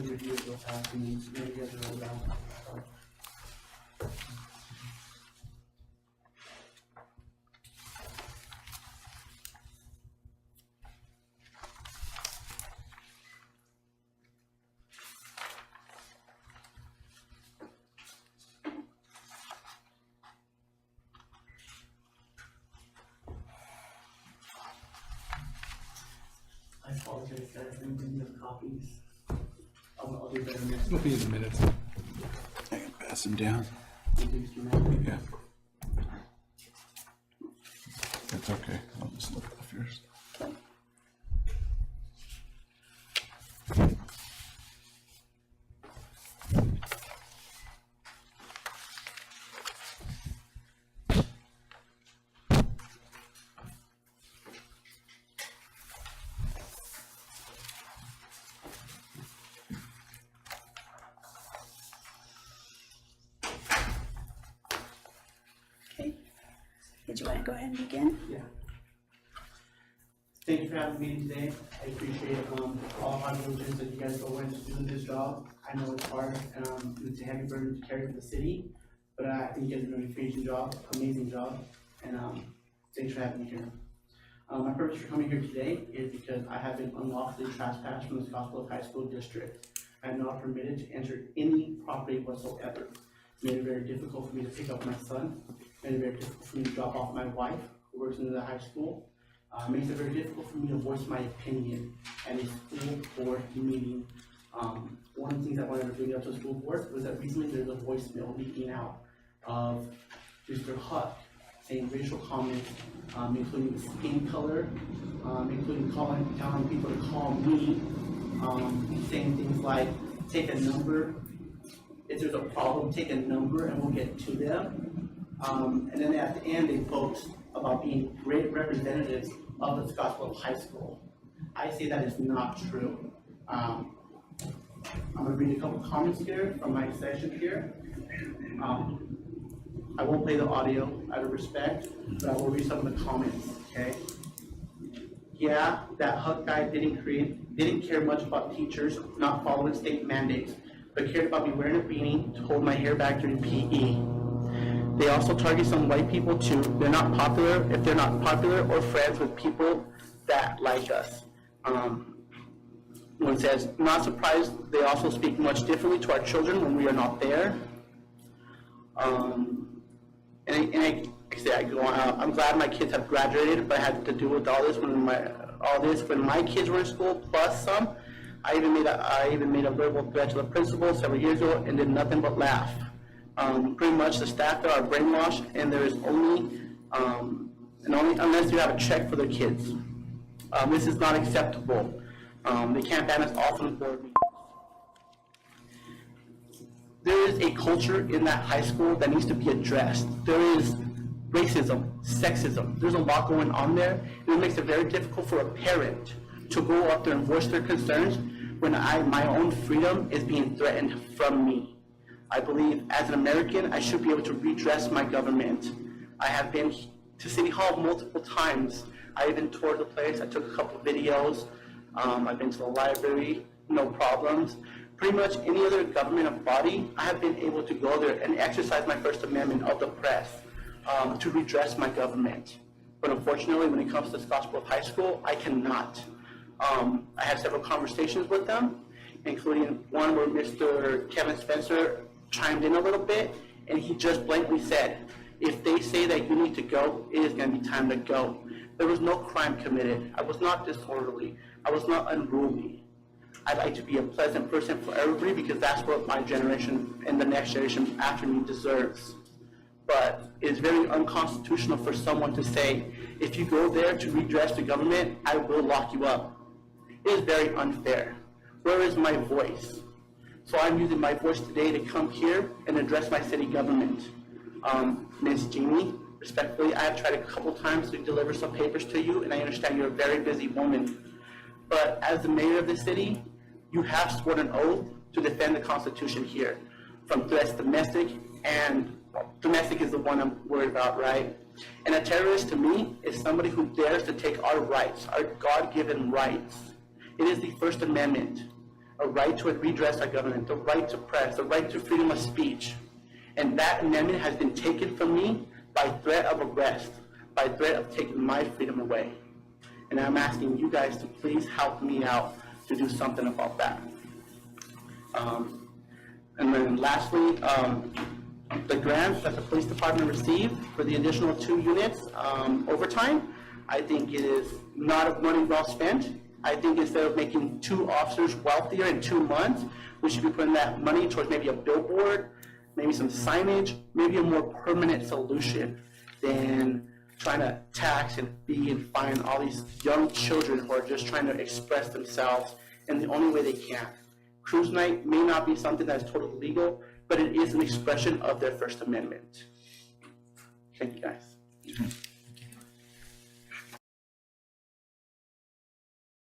good review of what's happening. So maybe you guys are around. I apologize, guys. I didn't bring the copies. I'll do better next It'll time. be in a minute. I can pass them down. Yeah. That's okay. I'll just look off yours. Okay. Did you want to go ahead and begin? Yeah. Thank you for having me today. I appreciate all hard diligence that you guys go into doing this job. I know it's hard and it's a heavy burden to carry for the city, but I think you guys are doing a amazing job, and thanks for having me here. My purpose for coming here today is because I have been unlawfully trespassed from the Scottsbluff High School District. I am not permitted to enter any property whatsoever. It's made it very difficult for me to pick up my son. Made it very difficult for me to drop off my wife, who works in the high school. Makes it very difficult for me to voice my opinion at a school board meeting. One of the things I wanted to bring up to the school board was that recently there's a voicemail leaking out of Mr. Huck saying racial comments, including skin color, including telling people to call me, saying things like, take a number, if there's a problem, take a number and we'll get to them. And then at the end, they boast about being great representatives of the Scottsbluff High School. I say that is not true. I'm gonna read a couple comments here from my section here. I won't play the audio out of respect, but I will read some of the comments, okay? Yeah, that Huck guy didn't care much about teachers not following state mandates, but cared about me wearing a beanie to hold my hair back during PE. They also target some white people too. They're not popular if they're not popular or friends with people that like us. One says, not surprised they also speak much differently to our children when we are not there. I go on, I'm glad my kids have graduated, but I had to deal with all this when my kids were in school, plus some. I even made a verbal threat to the principal several years ago and did nothing but laugh. Pretty much the staff there are brainwashed, and there is only unless you have a check for their kids. This is not acceptable. They can't ban us off from the board meetings. There is a culture in that high school that needs to be addressed. There is racism, sexism. There's a lot going on there. It makes it very difficult for a parent to go up there and voice their concerns when my own freedom is being threatened from me. I believe as an American, I should be able to redress my government. I have been to City Hall multiple times. I even toured the place. I took a couple of videos. I've been to the library, no problems. Pretty much any other government body, I have been able to go there and exercise my First Amendment of the press to redress my government. But unfortunately, when it comes to Scottsbluff High School, I cannot. I had several conversations with them, including one where Mr. Kevin Spencer chimed in a little bit, and he just blankly said, if they say that you need to go, it is going to be time to go. There was no crime committed. I was not disorderly. I was not unruly. I'd like to be a pleasant person for everybody because that's what my generation and the next generation after me deserves. But it's very unconstitutional for someone to say, if you go there to redress the government, I will lock you up. It is very unfair. Where is my voice? So I'm using my voice today to come here and address my city government. Ms. Jeannie, respectfully, I have tried a couple times to deliver some papers to you, and I understand you're a very busy woman. But as the mayor of the city, you have sworn an oath to defend the Constitution here from threats domestic, and domestic is the one I'm worried about, right? And a terrorist to me is somebody who dares to take our rights, our God-given rights. It is the First Amendment. a right to redress our government, the right to press, the right to freedom of speech. And that amendment has been taken from me by threat of arrest, by threat of taking my freedom away. And I'm asking you guys to please help me out to do something about that. And then lastly, the grant that the police department received for the additional 2 units overtime, I think it is not money well spent. I think instead of making 2 officers wealthier in 2 months, we should be putting that money towards maybe a billboard, maybe some signage, maybe a more permanent solution than trying to tax and fee and fine all these young children who are just trying to express themselves in the only way they can. Cruise night may not be something that is totally legal, but it is an expression of their First Amendment.